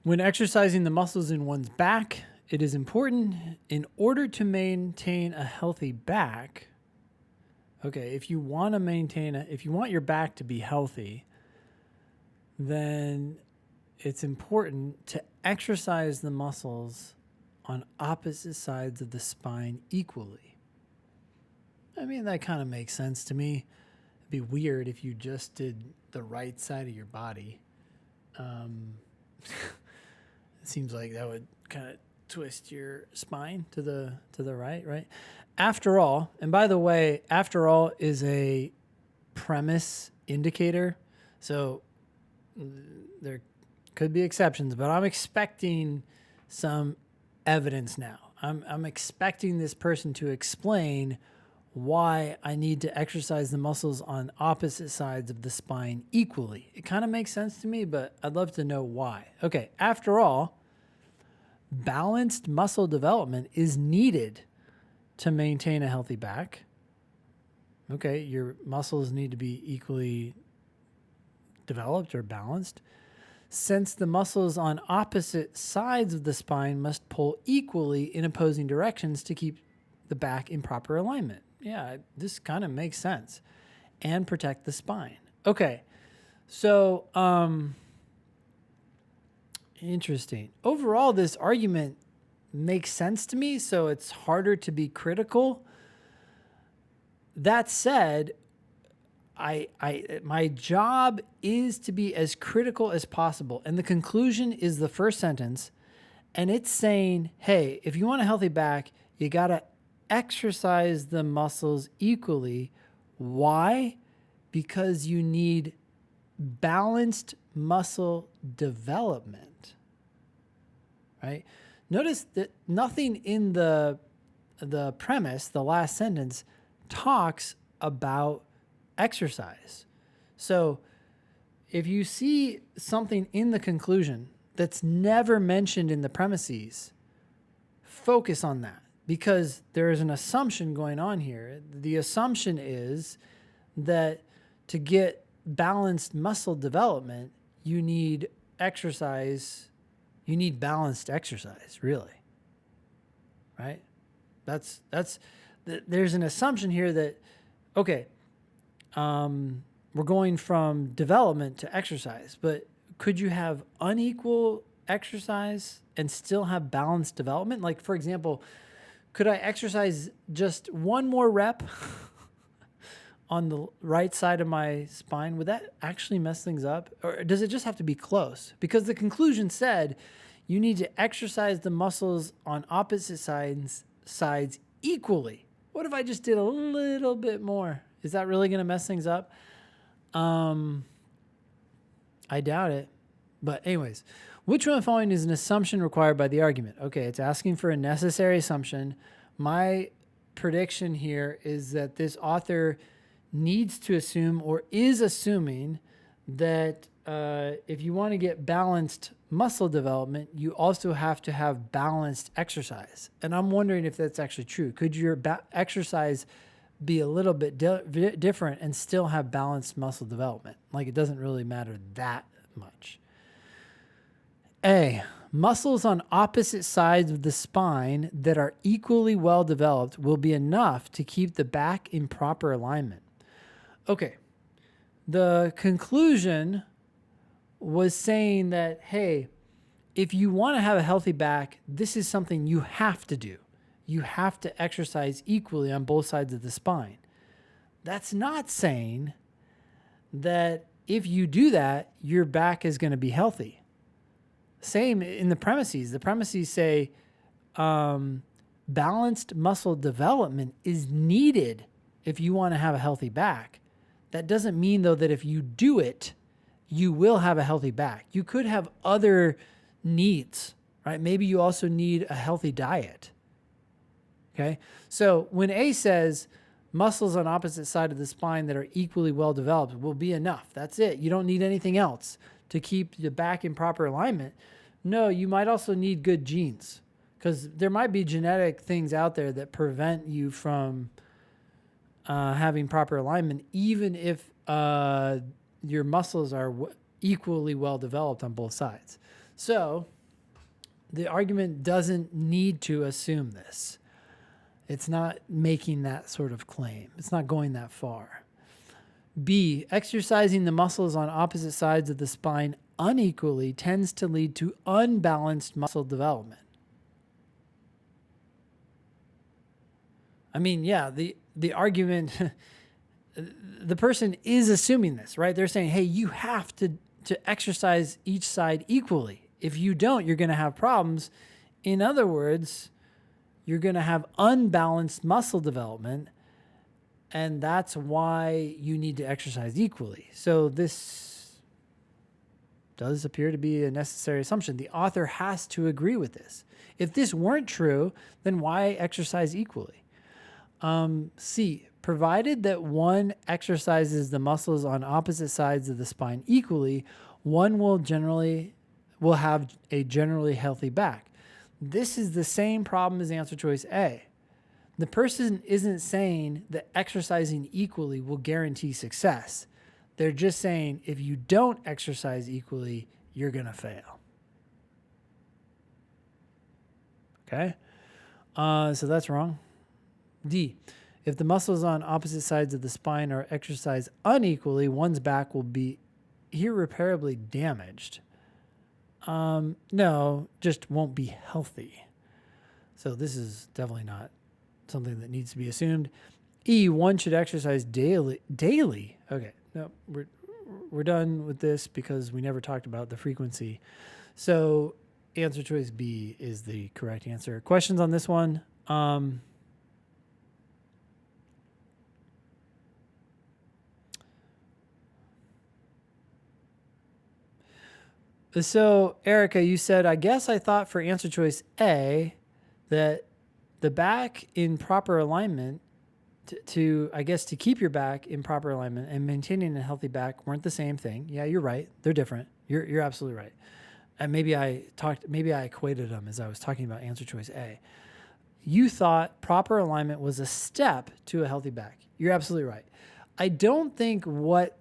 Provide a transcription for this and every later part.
When exercising the muscles in one's back, it is important in order to maintain a healthy back. Okay, if you want your back to be healthy, then it's important to exercise the muscles on opposite sides of the spine equally. I mean, that kind of makes sense to me. It'd be weird if you just did the right side of your body. It seems like that would kind of twist your spine to the right? After all, and by the way, after all is a premise indicator. So there could be exceptions, but I'm expecting some evidence now. I'm expecting this person to explain why I need to exercise the muscles on opposite sides of the spine equally. It kind of makes sense to me, but I'd love to know why. Okay, after all, balanced muscle development is needed to maintain a healthy back. Okay, your muscles need to be equally developed or balanced, since the muscles on opposite sides of the spine must pull equally in opposing directions to keep the back in proper alignment. Yeah, this kind of makes sense. And protect the spine. Okay, so interesting. Overall, this argument makes sense to me, so it's harder to be critical. That said, my job is to be as critical as possible. And the conclusion is the first sentence. And it's saying, hey, if you want a healthy back, you got to exercise the muscles equally. Why? Because you need balanced muscle development, right? Notice that nothing in the premise, the last sentence, talks about exercise. So if you see something in the conclusion that's never mentioned in the premises, focus on that, because there is an assumption going on here. The assumption is that to get balanced muscle development, you need exercise. You need balanced exercise, really. Right? There's an assumption here that, okay, we're going from development to exercise, but could you have unequal exercise and still have balanced development? Like, for example, could I exercise just one more rep on the right side of my spine? Would that actually mess things up? Or does it just have to be close? Because the conclusion said you need to exercise the muscles on opposite sides equally. What if I just did a little bit more? Is that really going to mess things up? I doubt it. But anyways, which one of the following is an assumption required by the argument? Okay, it's asking for a necessary assumption. My prediction here is that this author needs to assume, or is assuming, that if you want to get balanced muscle development, you also have to have balanced exercise. And I'm wondering if that's actually true. Could your exercise be a little bit different and still have balanced muscle development? Like, it doesn't really matter that much. A, muscles on opposite sides of the spine that are equally well developed will be enough to keep the back in proper alignment. Okay, the conclusion was saying that, hey, if you want to have a healthy back, this is something you have to do. You have to exercise equally on both sides of the spine. That's not saying that if you do that, your back is going to be healthy. Same in the premises. The premises say balanced muscle development is needed if you want to have a healthy back. That doesn't mean, though, that if you do it, you will have a healthy back. You could have other needs, right? Maybe you also need a healthy diet. Okay? So when A says muscles on opposite side of the spine that are equally well developed will be enough. That's it. You don't need anything else to keep the back in proper alignment. No, you might also need good genes, because there might be genetic things out there that prevent you from having proper alignment, even if your muscles are equally well developed on both sides. So the argument doesn't need to assume this. It's not making that sort of claim. It's not going that far. B, exercising the muscles on opposite sides of the spine unequally tends to lead to unbalanced muscle development. I mean, yeah, the argument, the person is assuming this, right? They're saying, hey, you have to exercise each side equally. If you don't, you're going to have problems. In other words, you're going to have unbalanced muscle development, and that's why you need to exercise equally. So this does appear to be a necessary assumption. The author has to agree with this. If this weren't true, then why exercise equally? C, provided that one exercises the muscles on opposite sides of the spine equally, one will have a generally healthy back. This is the same problem as answer choice A. The person isn't saying that exercising equally will guarantee success. They're just saying if you don't exercise equally, you're going to fail. Okay? So that's wrong. D, if the muscles on opposite sides of the spine are exercised unequally, one's back will be irreparably damaged. No, just won't be healthy. So this is definitely not something that needs to be assumed. E, one should exercise daily. Okay, no, we're done with this because we never talked about the frequency. So answer choice B is the correct answer. Questions on this one? So Erica, you said, I guess I thought for answer choice A that the back in proper alignment to keep your back in proper alignment and maintaining a healthy back weren't the same thing. Yeah, you're right. They're different. You're absolutely right. And maybe I equated them as I was talking about answer choice A. You thought proper alignment was a step to a healthy back. You're absolutely right. I don't think but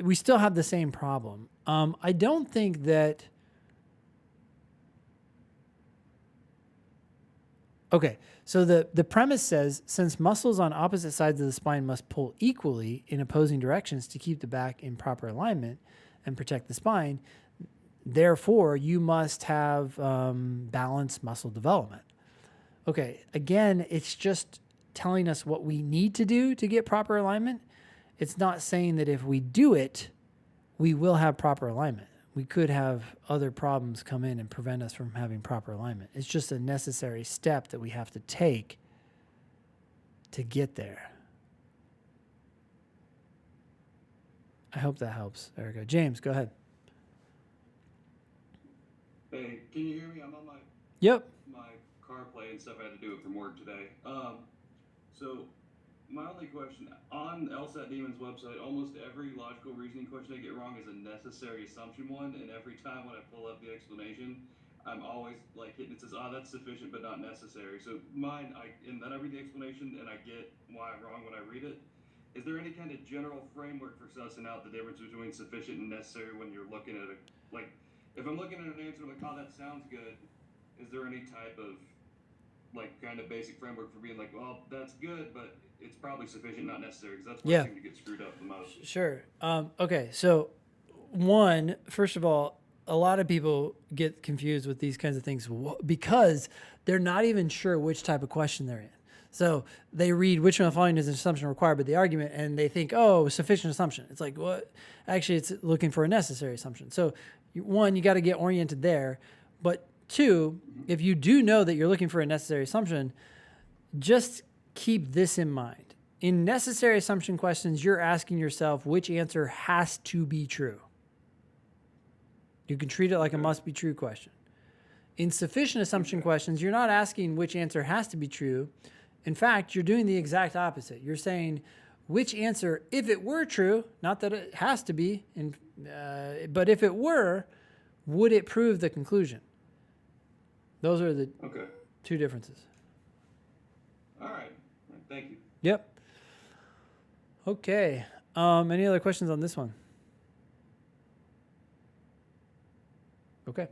we still have the same problem. I don't think that. Okay, so the premise says, since muscles on opposite sides of the spine must pull equally in opposing directions to keep the back in proper alignment and protect the spine, therefore you must have balanced muscle development. Okay, again, it's just telling us what we need to do to get proper alignment. It's not saying that if we do it, we will have proper alignment. We could have other problems come in and prevent us from having proper alignment. It's just a necessary step that we have to take to get there. I hope that helps, Erica. James, go ahead. Hey, can you hear me? I'm on my CarPlay and stuff. I had to do it from work today. So my only question on LSAT Demon's website, almost every logical reasoning question I get wrong is a necessary assumption one, and every time when I pull up the explanation, I'm always like hitting it says, "Oh, that's sufficient but not necessary." So mine, and then I read the explanation and I get why I'm wrong when I read it. Is there any kind of general framework for sussing out the difference between sufficient and necessary when you're looking at if I'm looking at an answer like, "Oh, that sounds good," is there any type of kind of basic framework for being like, well, that's good, but it's probably sufficient, not necessary, because that's where I seem to get screwed up the most. Sure. Okay, so first of all, a lot of people get confused with these kinds of things because they're not even sure which type of question they're in. So they read which one of the following is an assumption required by the argument, and they think, oh, sufficient assumption. It's like, what? Actually, it's looking for a necessary assumption. So one, you got to get oriented there. But two, if you do know that you're looking for a necessary assumption, just keep this in mind. In necessary assumption questions, you're asking yourself which answer has to be true. You can treat it like a must be true question. In sufficient assumption questions, you're not asking which answer has to be true. In fact, you're doing the exact opposite. You're saying which answer, if it were true, not that it has to be, but if it were, would it prove the conclusion? Those are the two differences. All right. Thank you. Yep. Okay. Any other questions on this one? Okay.